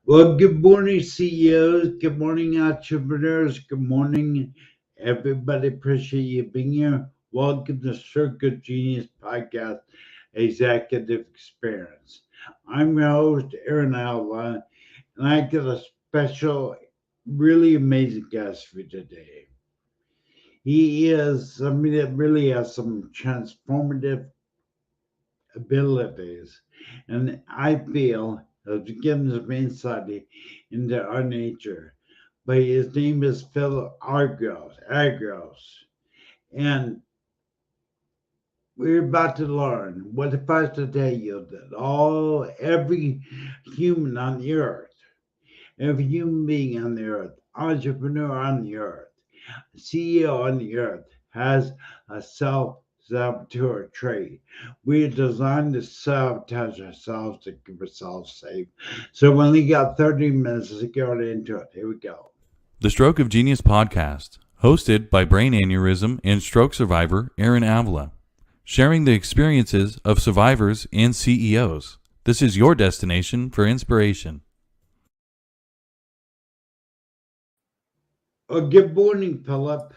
Well, good morning, CEOs. Good morning, entrepreneurs. Good morning, everybody. Appreciate you being here. Welcome to Circle Genius Podcast Executive Experience. I'm your host, Aaron Alva, and I got a special, really amazing guest for today. He is somebody that really has some transformative abilities, and I feel has given some insight into our nature. But his name is Phil Agrios, and we're about to learn what if I was to tell you that every human on the earth, every human being on the earth, entrepreneur on the earth, CEO on the earth has a self-saboteur trait. We are designed to sabotage ourselves to keep ourselves safe. So we only got 30 minutes to get into it. Here we go. The Stroke of Genius podcast, hosted by brain aneurysm and stroke survivor Aaron Avila, sharing the experiences of survivors and CEOs. This is your destination for inspiration. Well, good morning, Philip.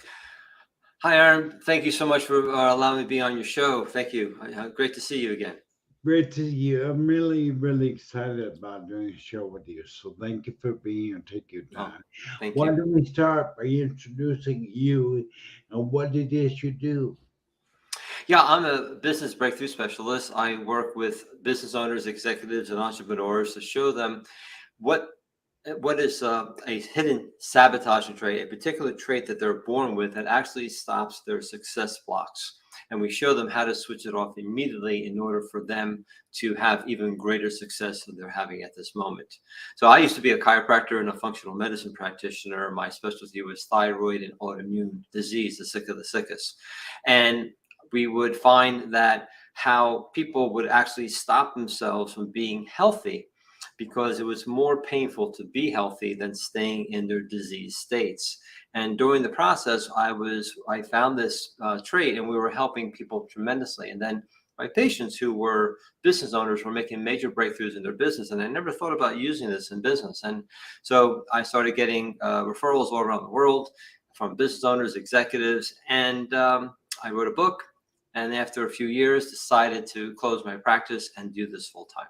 Hi, Aaron. Thank you so much for allowing me to be on your show. Thank you. Great to see you again. Great to see you. I'm really, really excited about doing a show with you. So thank you for being here. Take your time. Thank Why you. don't we start by introducing you and what it is you do? Yeah, I'm a business breakthrough specialist. I work with business owners, executives, and entrepreneurs to show them what is a hidden sabotaging trait, a particular trait that they're born with that actually stops their success blocks. And we show them how to switch it off immediately in order for them to have even greater success than they're having at this moment. So I used to be a chiropractor and a functional medicine practitioner. My specialty was thyroid and autoimmune disease, the sick of the sickest. And we would find that how people would actually stop themselves from being healthy because it was more painful to be healthy than staying in their disease states. And during the process, I found this trait, and we were helping people tremendously. And then my patients who were business owners were making major breakthroughs in their business, and I never thought about using this in business. And so I started getting referrals all around the world from business owners, executives, and I wrote a book. And after a few years, decided to close my practice and do this full time.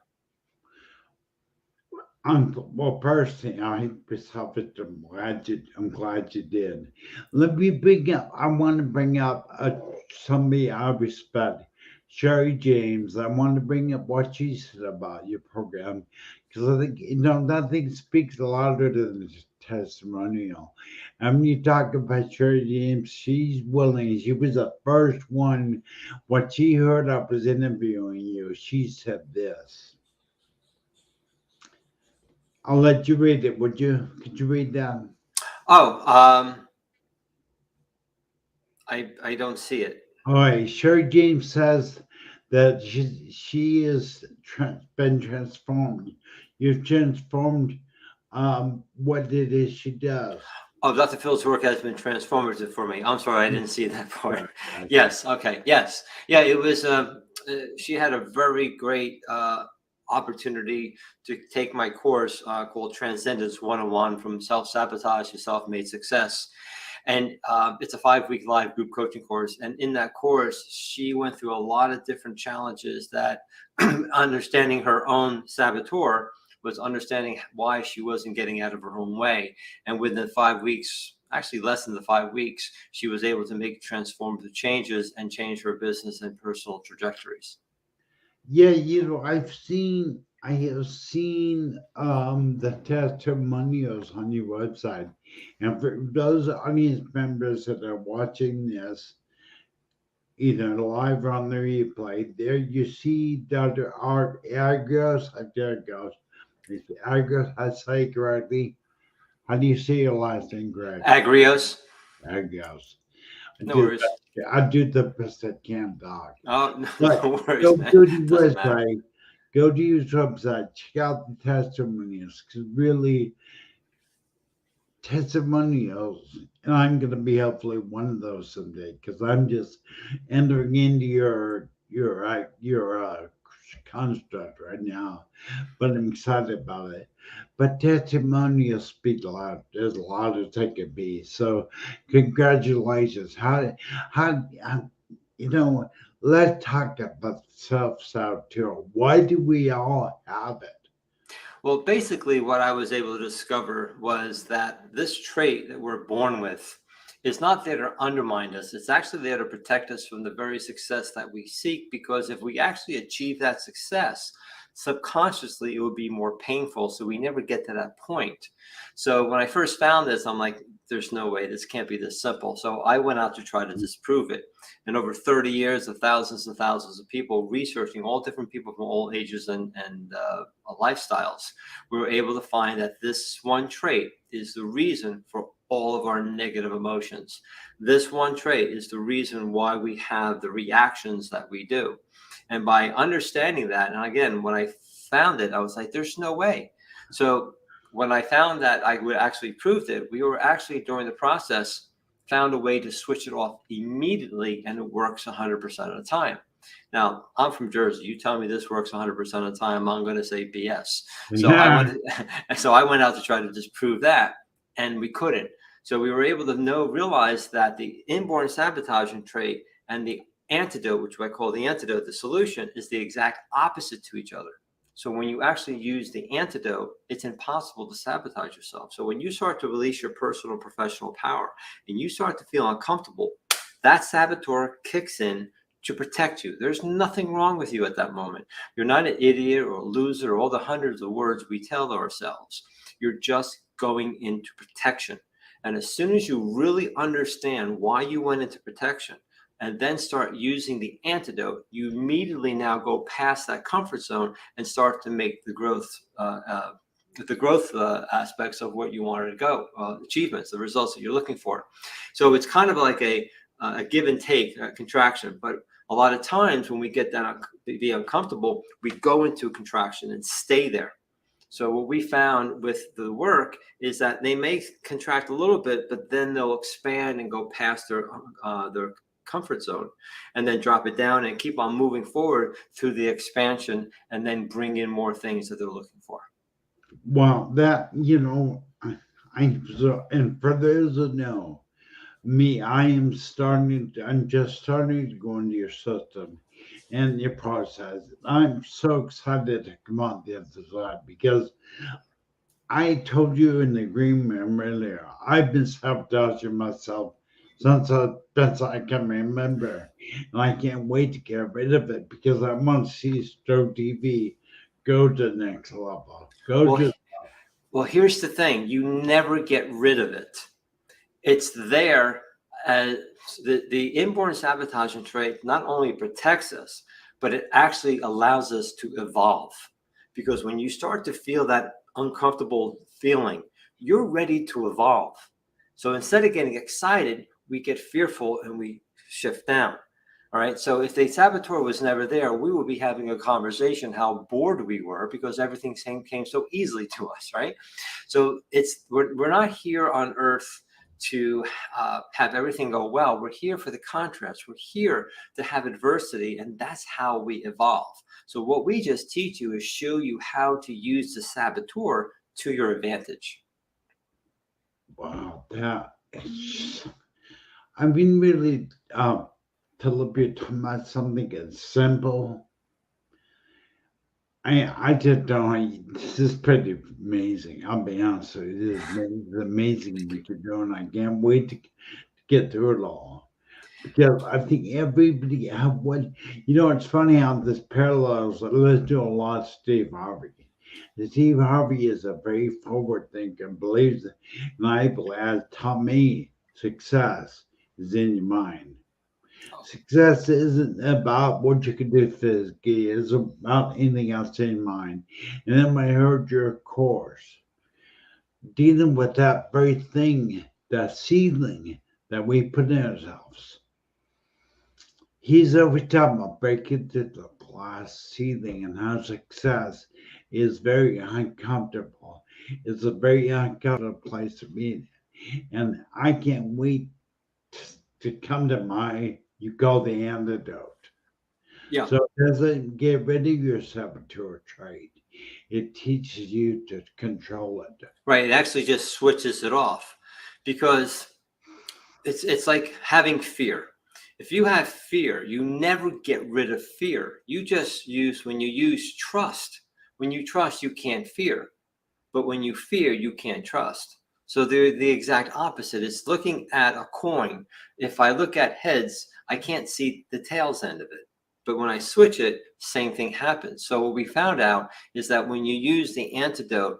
Well, personally, I myself, I'm glad you did. Let me bring up. I want to bring up somebody I respect, Sherry James. I want to bring up what she said about your program because I think that thing speaks louder than the testimonial. And when you talk about Sherry James, she's willing. She was the first one. What she heard I was interviewing you, she said this. I'll let you read it, would you? Could you read that? Oh, I don't see it. All right. Sherry James says that she is been transformed. You've transformed what it is she does. Oh, Dr. Phil's work has been transformative for me. I'm sorry, I didn't see that part. Right. Yes. Okay. Yes. Yeah. It was. She had a very great opportunity to take my course called Transcendence 101 from self-sabotage to self-made success. And it's a 5-week live group coaching course. And in that course, she went through a lot of different challenges that understanding her own saboteur was understanding why she wasn't getting out of her own way. And within 5 weeks, actually less than the 5 weeks, she was able to make transformative changes and change her business and personal trajectories. Yeah, I have seen the testimonials on your website. And for those audience members that are watching this, either live or on the replay, there you see Dr. Art Agrios. There it goes. It's Agrios, I say it correctly. How do you say your last name, Greg? Agrios. Agrios. No worries. I do the best I can, Doc. Oh, no, But no worries, go man. to the Doesn't matter. website. Go to your website. Check out the testimonials. Because really, testimonials, and I'm going to be hopefully one of those someday. Because I'm just entering into your construct right now, but I'm excited about it. But testimonials speak loud. There's a lot of take it be. So, congratulations. How you know? Let's talk about self-saboteur. Why do we all have it? Well, basically, what I was able to discover was that this trait that we're born with is not there to undermine us. It's actually there to protect us from the very success that we seek. Because if we actually achieve that success, subconsciously it would be more painful. So we never get to that point. So when I first found this, I'm like, there's no way, this can't be this simple. So I went out to try to disprove it. And over 30 years of thousands and thousands of people researching all different people from all ages and lifestyles, we were able to find that this one trait is the reason for all of our negative emotions. This one trait is the reason why we have the reactions that we do. And by understanding that, and again, when I found it, I was like, there's no way. So when I found that I would actually prove it, we were actually during the process found a way to switch it off immediately, and it works 100% of the time. Now, I'm from Jersey. You tell me this works 100% of the time, I'm going to say BS. So I went out to try to disprove that, and we couldn't. So we were able to realize that the inborn sabotaging trait and the antidote, which I call the antidote, the solution, is the exact opposite to each other. So when you actually use the antidote, it's impossible to sabotage yourself. So when you start to release your personal professional power and you start to feel uncomfortable, that saboteur kicks in to protect you. There's nothing wrong with you at that moment. You're not an idiot or a loser or all the hundreds of words we tell ourselves. You're just going into protection. And as soon as you really understand why you went into protection, and then start using the antidote, you immediately now go past that comfort zone and start to make the growth aspects of what you wanted to go, achievements, the results that you're looking for. So it's kind of like a give and take, a contraction. But a lot of times when we get that be uncomfortable, we go into a contraction and stay there. So what we found with the work is that they may contract a little bit, but then they'll expand and go past their comfort zone, and then drop it down and keep on moving forward through the expansion, and then bring in more things that they're looking for. Well, that, and for those that know me, I'm just starting to go into your system and your process. I'm so excited to come on the other side, because I told you in the agreement earlier, I've been sabotaging myself since I can remember. And I can't wait to get rid of it, because I want to see Stroke TV go to the next level. Well, here's the thing. You never get rid of it. It's there as the inborn sabotaging trait not only protects us, but it actually allows us to evolve. Because when you start to feel that uncomfortable feeling, you're ready to evolve. So instead of getting excited, we get fearful and we shift down. All right. So if the saboteur was never there, we would be having a conversation how bored we were, because everything came so easily to us. Right. So we're not here on earth to have everything go well. We're here for the contrast. We're here to have adversity, and that's how we evolve. So what we just teach you is show you how to use the saboteur to your advantage. Wow, I've been really talking about something as simple. I just don't. This is pretty amazing. I'll be honest with you. This is amazing what you're doing. I can't wait to get through it all, because I think everybody have one. It's funny how this parallels. Let's do a lot of Steve Harvey. Steve Harvey is a very forward thinker, believes that, and I believe, has taught me, success is in your mind. Success isn't about what you can do physically, it's about anything else in your mind. And then when I heard your course, dealing with that very thing, that seedling that we put in ourselves. He's always talking about breaking through the glass ceiling, and how success is very uncomfortable. It's a very uncomfortable place to be. And I can't wait to come to you call the antidote. Yeah. So it doesn't get rid of your saboteur trait. It teaches you to control it. Right. It actually just switches it off, because it's like having fear. If you have fear, you never get rid of fear. You just use, when you use trust, when you trust, you can't fear. But when you fear, you can't trust. So they're the exact opposite. It's looking at a coin. If I look at heads, I can't see the tails end of it. But when I switch it, same thing happens. So what we found out is that when you use the antidote,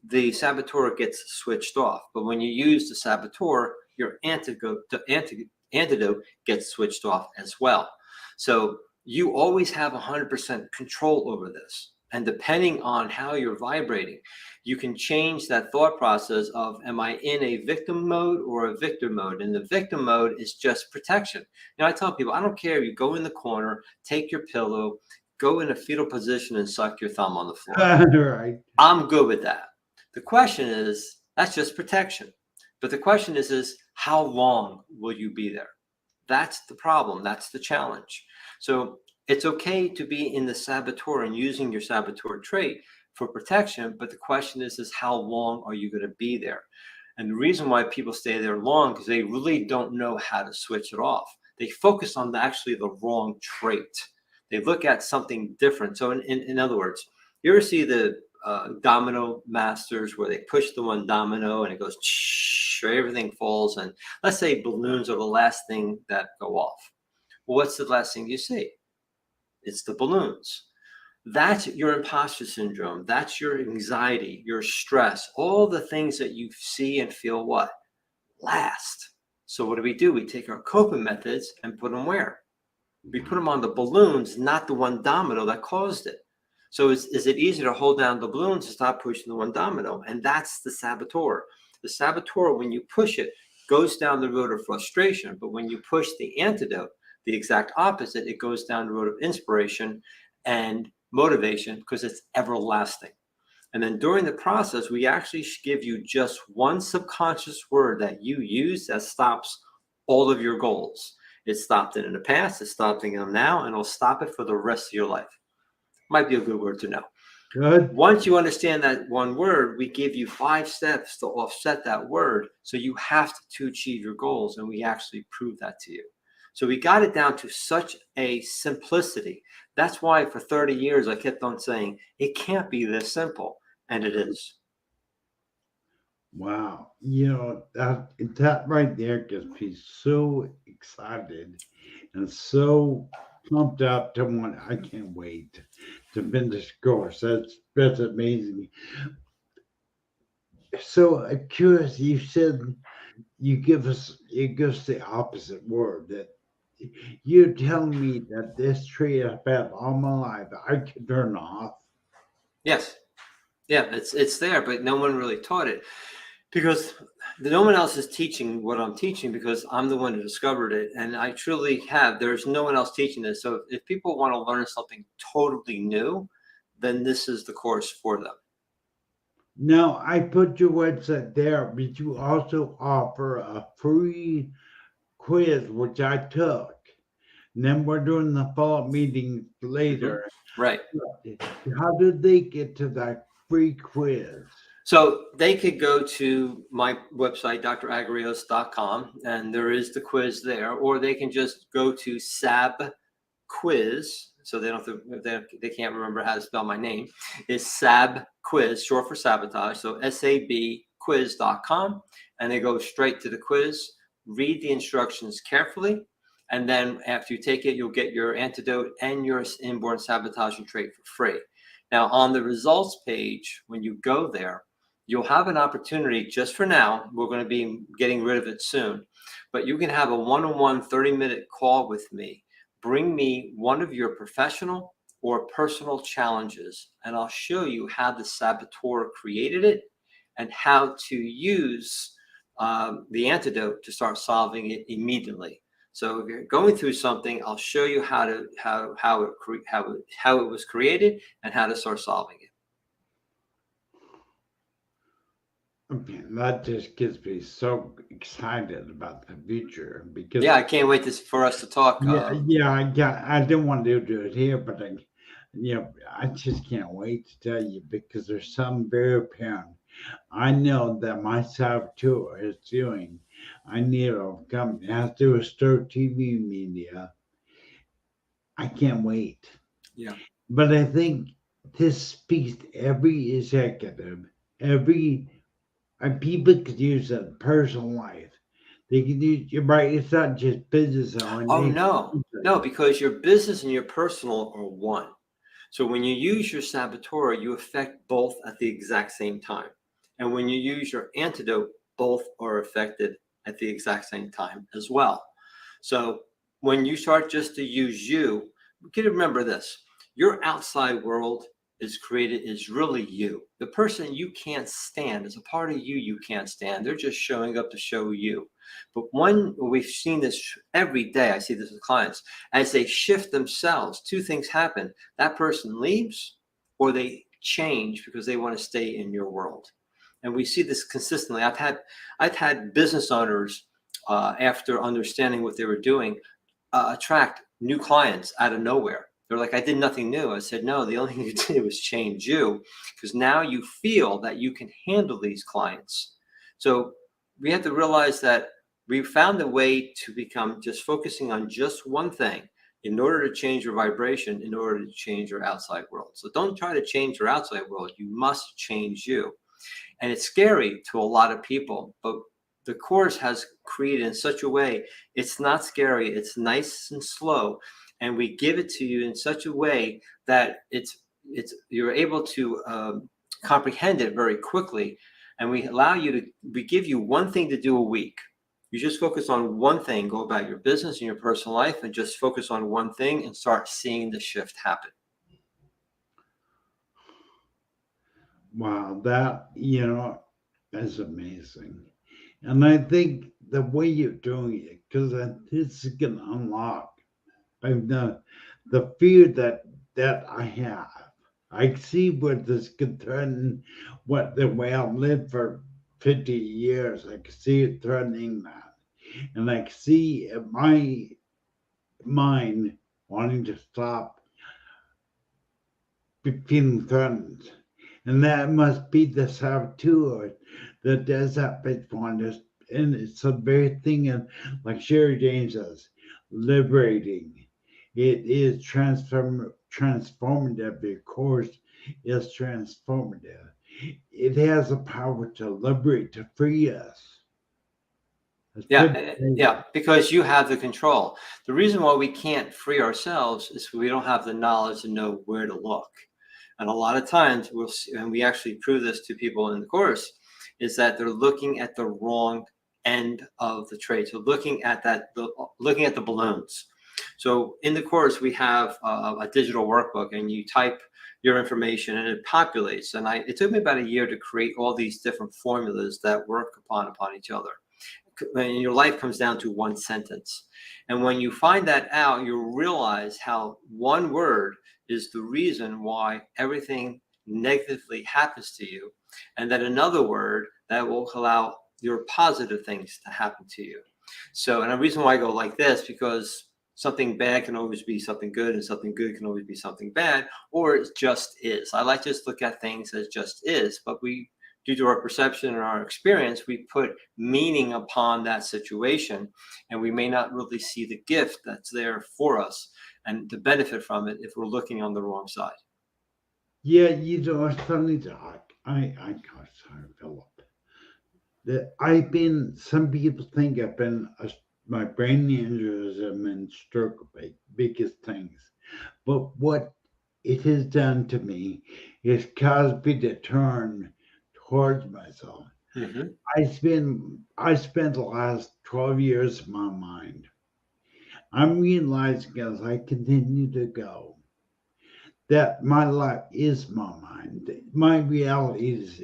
the saboteur gets switched off. But when you use the saboteur, your antidote gets switched off as well. So you always have 100% control over this. And depending on how you're vibrating, you can change that thought process of, am I in a victim mode or a victor mode? And the victim mode is just protection. I tell people, I don't care if you go in the corner, take your pillow, go in a fetal position and suck your thumb on the floor. Right. I'm good with that. The question is, that's just protection. But the question is how long will you be there? That's the problem. That's the challenge. So it's okay to be in the saboteur and using your saboteur trait for protection. But the question is how long are you going to be there? And the reason why people stay there long, because they really don't know how to switch it off. They focus on actually the wrong trait. They look at something different. So in other words, you ever see the domino masters where they push the one domino and it goes, everything falls, and let's say balloons are the last thing that go off. Well, what's the last thing you see? It's the balloons. That's your imposter syndrome. That's your anxiety, your stress, all the things that you see and feel what? Last. So what do? We take our coping methods and put them where? We put them on the balloons, not the one domino that caused it. So is it easier to hold down the balloons and stop pushing the one domino? And that's the saboteur. The saboteur, when you push it, goes down the road of frustration. But when you push the antidote, the exact opposite, it goes down the road of inspiration and motivation, because it's everlasting. And then during the process, we actually give you just one subconscious word that you use that stops all of your goals. It stopped it in the past, it's stopping them now, and it'll stop it for the rest of your life. Might be a good word to know. Good. Once you understand that one word, we give you 5 steps to offset that word. So you have to achieve your goals, and we actually prove that to you. So we got it down to such a simplicity. That's why for 30 years, I kept on saying, it can't be this simple. And it is. Wow. That right there gets me so excited and so pumped up to want. I can't wait to finish course. That's amazing. So I'm curious. You said you give us the opposite word, that you're telling me that this tree I've had all my life I could turn off. Yes. Yeah, it's there, but no one really taught it, because no one else is teaching what I'm teaching, because I'm the one who discovered it, and I truly have. There's no one else teaching this. So if people want to learn something totally new, then this is the course for them. Now I put your website there, but you also offer a free quiz which I took. And then we're doing the follow-up meeting later. Right. How did they get to that free quiz? So they could go to my website, dragrios.com, and there is the quiz there, or they can just go to SAB Quiz. So they don't have to, they can't remember how to spell my name. It's SAB Quiz, short for sabotage. So sabquiz.com, and they go straight to the quiz. Read the instructions carefully, and then after you take it, you'll get your antidote and your inborn sabotaging trait for free. Now, on the results page, when you go there, you'll have an opportunity, just for now, we're going to be getting rid of it soon, but you can have a one-on-one 30-minute call with me. Bring me one of your professional or personal challenges, and I'll show you how the saboteur created it and how to use the antidote to start solving it immediately. So if you're going through something, I'll show you how it was created and how to start solving it. Okay, that just gets me so excited about the future because Yeah, I can't wait for us to talk. I didn't want to do it here, but I just can't wait to tell you because there's something very apparent. I know that my saboteur is doing. I need to overcome. It has to do with Star TV media. I can't wait. Yeah. But I think this speaks to every executive, every and people could use it in personal life. They can use you're right, it's not just business owner. Oh, no, no, because your business and your personal are one. So when you use your saboteur, you affect both at the exact same time. And when you use your antidote, both are affected at the exact same time as well. So when you start just to use you to remember this: your outside world is really you. The person you can't stand is a part of you you can't stand. They're just showing up to show you. But when we've seen this every day, I see this with clients, as they shift themselves, two things happen. That person leaves or they change because they want to stay in your world. And we see this consistently. I've had business owners, after understanding what they were doing, attract new clients out of nowhere. They're like, I did nothing new. I said, no, the only thing you did was change you, because now you feel that you can handle these clients. So we have to realize that we found a way to become just focusing on just one thing in order to change your vibration, in order to change your outside world. So don't try to change your outside world. You must change you. And it's scary to a lot of people, but the course has created in such a way, it's not scary, it's nice and slow, and we give it to you in such a way that you're able to comprehend it very quickly. And we give you one thing to do a week. You just focus on one thing, go about your business and your personal life, and just focus on one thing and start seeing the shift happen. Wow, that is amazing. And I think the way you're doing it, because this is gonna unlock the fear that I have. I see what this could threaten what the way I've lived for 50 years. I can see it threatening that. And I can see my mind wanting to stop feeling threatened. And that must be the saboteur that does that bit on us. And it's a very thing, and like Sherry James says, liberating. It is transformative. Your course is transformative. It has the power to liberate, to free us. Yeah, because you have the control. The reason why we can't free ourselves is we don't have the knowledge to know where to look. And a lot of times we'll see, and we actually prove this to people in the course, is that they're looking at the wrong end of the trade. So looking at the balloons. So in the course we have a digital workbook, and you type your information and it populates. And it took me about a year to create all these different formulas that work upon each other. And your life comes down to one sentence. And when you find that out, you realize how one word is the reason why everything negatively happens to you, and that another word that will allow your positive things to happen to you. So, and the reason why I go like this, because something bad can always be something good, and something good can always be something bad, or it just is. I like to just look at things as just is, but due to our perception and our experience, we put meaning upon that situation, and we may not really see the gift that's there for us and to benefit from it if we're looking on the wrong side. Yeah, it's funny, Doc. Sorry, Philip. Some people think my brain aneurysm and stroke are biggest things. But what it has done to me is caused me to turn towards myself. Mm-hmm. I spent the last 12 years of my mind. I'm realizing as I continue to go that my life is my mind. My reality is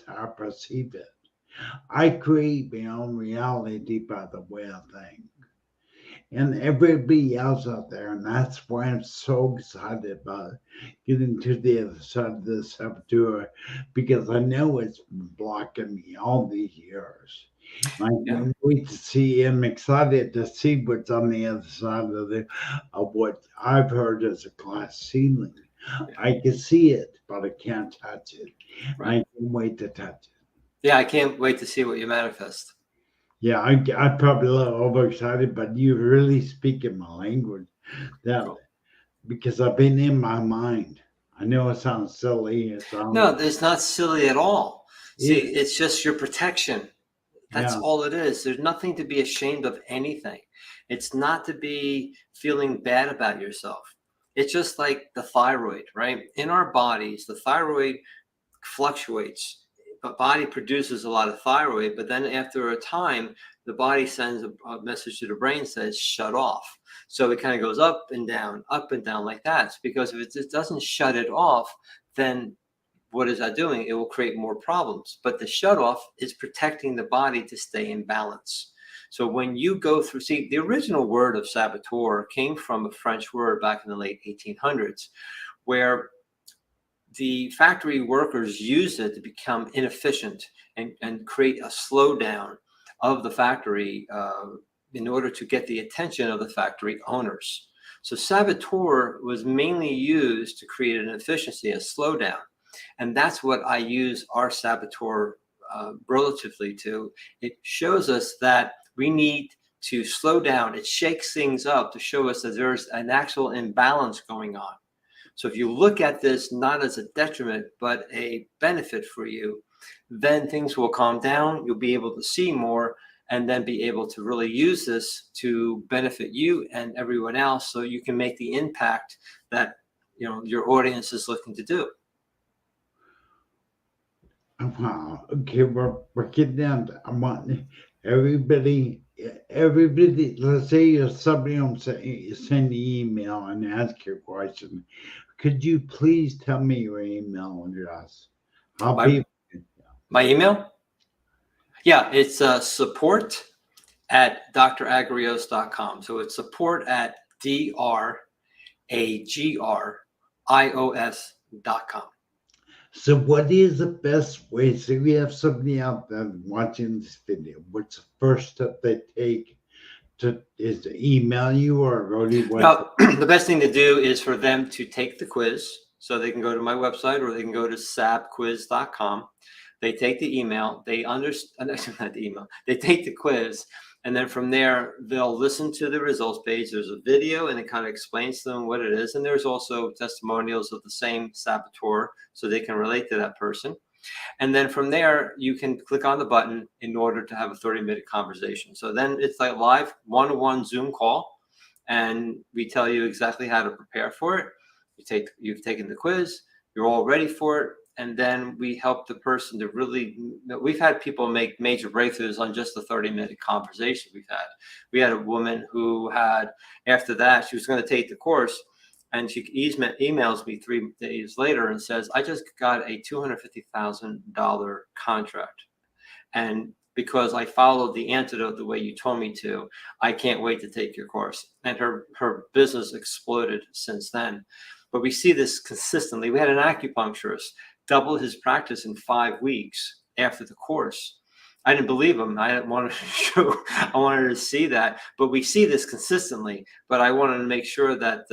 how I perceive it. I create my own reality by the way I think. and everybody else out there. And that's why I'm so excited about getting to the other side of the saboteur, because I know it's been blocking me all these years. I Yeah. can't wait to see. I'm excited to see what's on the other side of what I've heard as a glass ceiling. I can see it, but I can't touch it. I Right. can't wait to touch it. Yeah, I can't wait to see what you manifest. Yeah, I'm probably a little overexcited, but you really speak in my language. That Cool. because I've been in my mind. I know it sounds silly. It sounds. No, it's not silly at all. See, It, it's just your protection. That's yeah, all it is. There's nothing to be ashamed of anything. It's not to be feeling bad about yourself. It's just like the thyroid, right? In our bodies, the thyroid fluctuates. The body produces a lot of thyroid, but then after a time, the body sends a message to the brain, says shut off. So it kind of goes up and down like that. It's because if it just doesn't shut it off, then what is that doing? It will create more problems. But the shut off is protecting the body to stay in balance. So when you go through, see, the original word of saboteur came from a French word back in the late 1800s, where the factory workers used it to become inefficient and create a slowdown of the factory in order to get the attention of the factory owners. So saboteur was mainly used to create an efficiency, a slowdown. And that's what I use our saboteur relatively to. It shows us that we need to slow down. It shakes things up to show us that there's an actual imbalance going on. So if you look at this not as a detriment, but a benefit for you, then things will calm down. You'll be able to see more and then be able to really use this to benefit you and everyone else so you can make the impact that your audience is looking to do. wow. Okay, we're getting down to, I want everybody. Let's say you're somebody on send the email and ask your question. Could you please tell me your email address? How My, people. my email? Yeah, it's support at dragrios.com. So it's support at dragrios.com. So, what is the best way? So, we have somebody out there watching this video. What's the first step they take is to email you or go to your website? Now, the best thing to do is for them to take the quiz. So they can go to my website or they can go to sabquiz.com. They take the email, they understand, not the email, they take the quiz. And then from there, they'll listen to the results page. There's a video and it kind of explains to them what it is. And there's also testimonials of the same saboteur so they can relate to that person. And then from there, you can click on the button in order to have a 30-minute conversation. So then it's like live one-on-one Zoom call. And we tell you exactly how to prepare for it. You've taken the quiz, you're all ready for it. And then we help the person to really, we've had people make major breakthroughs on just the 30-minute conversation we've had. We had a woman who had, after that, she was going to take the course and she emails me 3 days later and says, I just got a $250,000 contract. And because I followed the antidote the way you told me to, I can't wait to take your course. And her business exploded since then. But we see this consistently. We had an acupuncturist double his practice in 5 weeks after the course. I didn't believe him. I wanted to show, I wanted to see that, but we see this consistently. But I wanted to make sure that,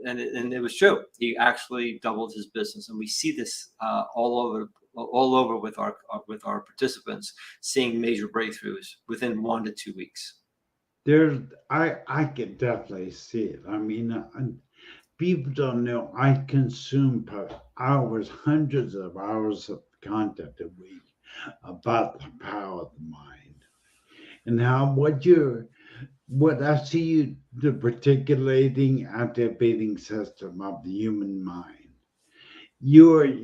and it was true. He actually doubled his business, and we see this all over with our participants, seeing major breakthroughs within 1 to 2 weeks. I can definitely see it. I mean, people don't know I consume hours, hundreds of hours of content a week about the power of the mind and how what I see you the particulating activating system of the human mind. You're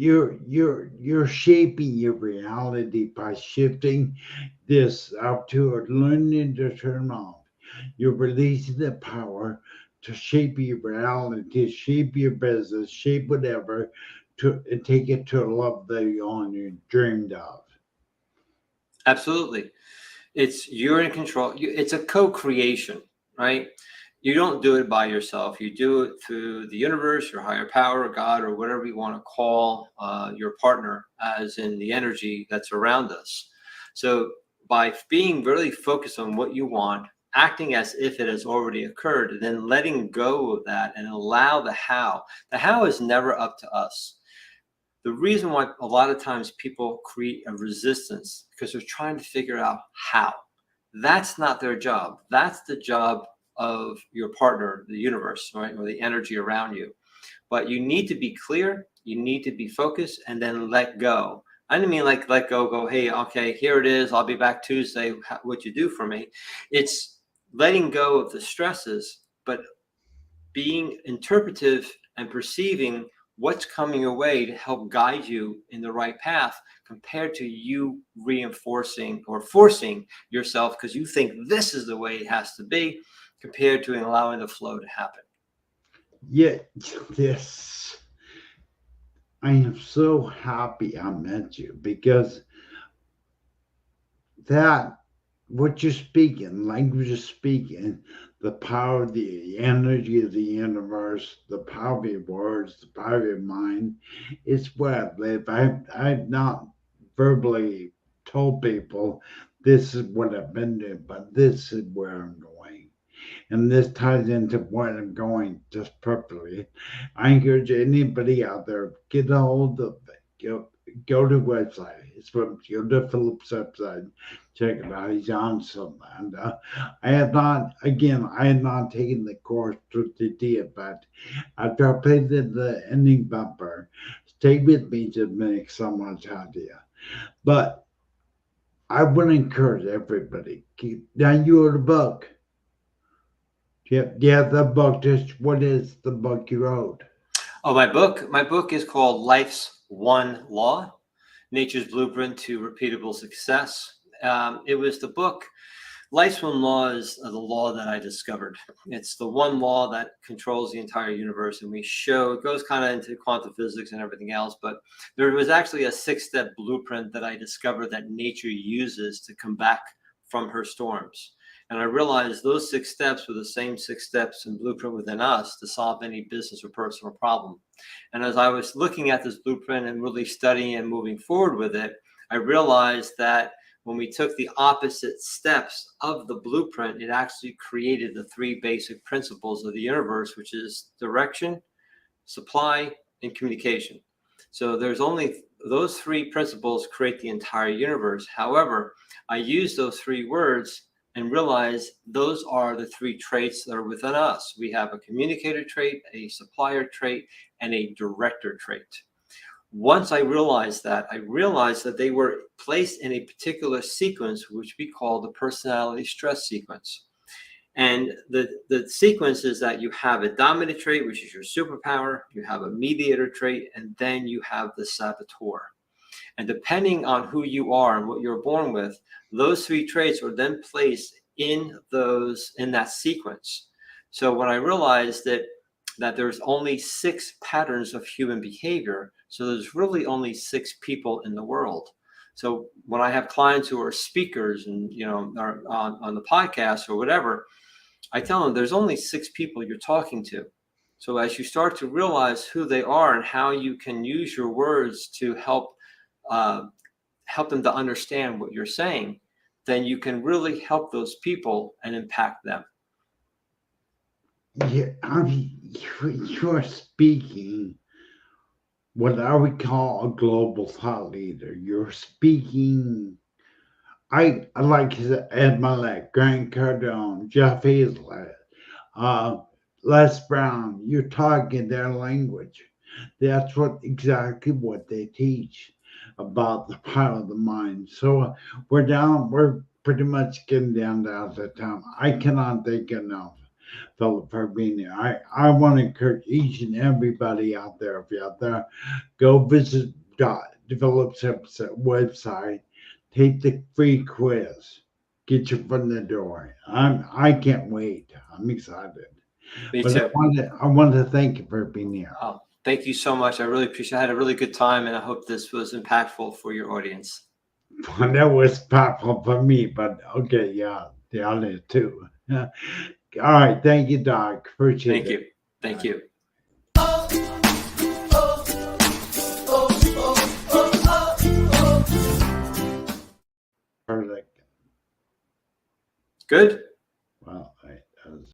shaping your reality by shifting this up to a learning to turn off. You're releasing the power to shape your reality, shape your business, shape whatever, to take it to a level that you only dreamed of. Absolutely. You're in control. It's a co-creation. right? You don't do it by yourself. You do it through the universe, your higher power, God, or whatever you want to call your partner, as in the energy that's around us. So by being really focused on what you want, acting as if it has already occurred, and then letting go of that and allow the how. The how is never up to us. The reason why a lot of times people create a resistance because they're trying to figure out how. That's not their job. That's the job of your partner, the universe, right? Or the energy around you. But you need to be clear, you need to be focused, and then let go. I didn't mean like let go, hey, okay, here it is. I'll be back Tuesday. What you do for me? It's letting go of the stresses, but being interpretive and perceiving what's coming your way to help guide you in the right path, compared to you reinforcing or forcing yourself because you think this is the way it has to be, compared to allowing the flow to happen. Yeah, this. I am so happy I met you, because that, what you're speaking, language is speaking, the power of the energy of the universe, the power of your words, the power of your mind, it's what I live. I've not verbally told people this is what I've been doing, but this is where I'm going. And this ties into what I'm going just perfectly. I encourage anybody out there, get a hold of it. Go to the website. It's from Yoda Phillips' website. Check it out. He's on some. And I had not taken the course to the deal, but after I played the ending bumper, stay with me to make someone's idea. But I would encourage everybody. Now you wrote a book. Yeah, the book. Just what is the book you wrote? Oh, my book is called Life's One Law, Nature's Blueprint to Repeatable Success. It was the book. Life's One Law is the law that I discovered. It's the one law that controls the entire universe. And it goes kind of into quantum physics and everything else, but there was actually a 6-step blueprint that I discovered that nature uses to come back from her storms. And I realized those 6 steps were the same 6 steps and blueprint within us to solve any business or personal problem. And as I was looking at this blueprint and really studying and moving forward with it, I realized that when we took the opposite steps of the blueprint, it actually created the 3 basic principles of the universe, which is direction, supply, and communication. So there's only those 3 principles create the entire universe. However, I use those 3 words and realize those are the 3 traits that are within us. We have a communicator trait, a supplier trait, and a director trait. Once I realized that they were placed in a particular sequence, which we call the personality stress sequence. And the sequence is that you have a dominant trait, which is your superpower, you have a mediator trait, and then you have the saboteur. And depending on who you are and what you're born with, those 3 traits are then placed in that sequence. So when I realized that there's only 6 patterns of human behavior, so there's really only 6 people in the world. So when I have clients who are speakers and are on the podcast or whatever, I tell them there's only 6 people you're talking to. So as you start to realize who they are and how you can use your words to help them to understand what you're saying, then you can really help those people and impact them. Yeah, you're speaking what I would call a global thought leader. You're speaking. I like Ed Malik, Grant Cardone, Jeff Hazlett, Les Brown. You're talking their language. That's exactly what they teach about the power of the mind. So we're pretty much getting down to out of time. I cannot thank enough, Philip, for being here. I want to encourage each and everybody out there, if you're out there, go visit Philip's website, take the free quiz, get your foot in the door. I can't wait. I'm excited. Me too. I want to thank you for being here. Oh, thank you so much. I really appreciate it. I had a really good time, and I hope this was impactful for your audience. That was powerful for me, but okay, yeah, the others too. All right. Thank you, Doc. Appreciate Thank you. Thank you. Perfect. Good. Wow.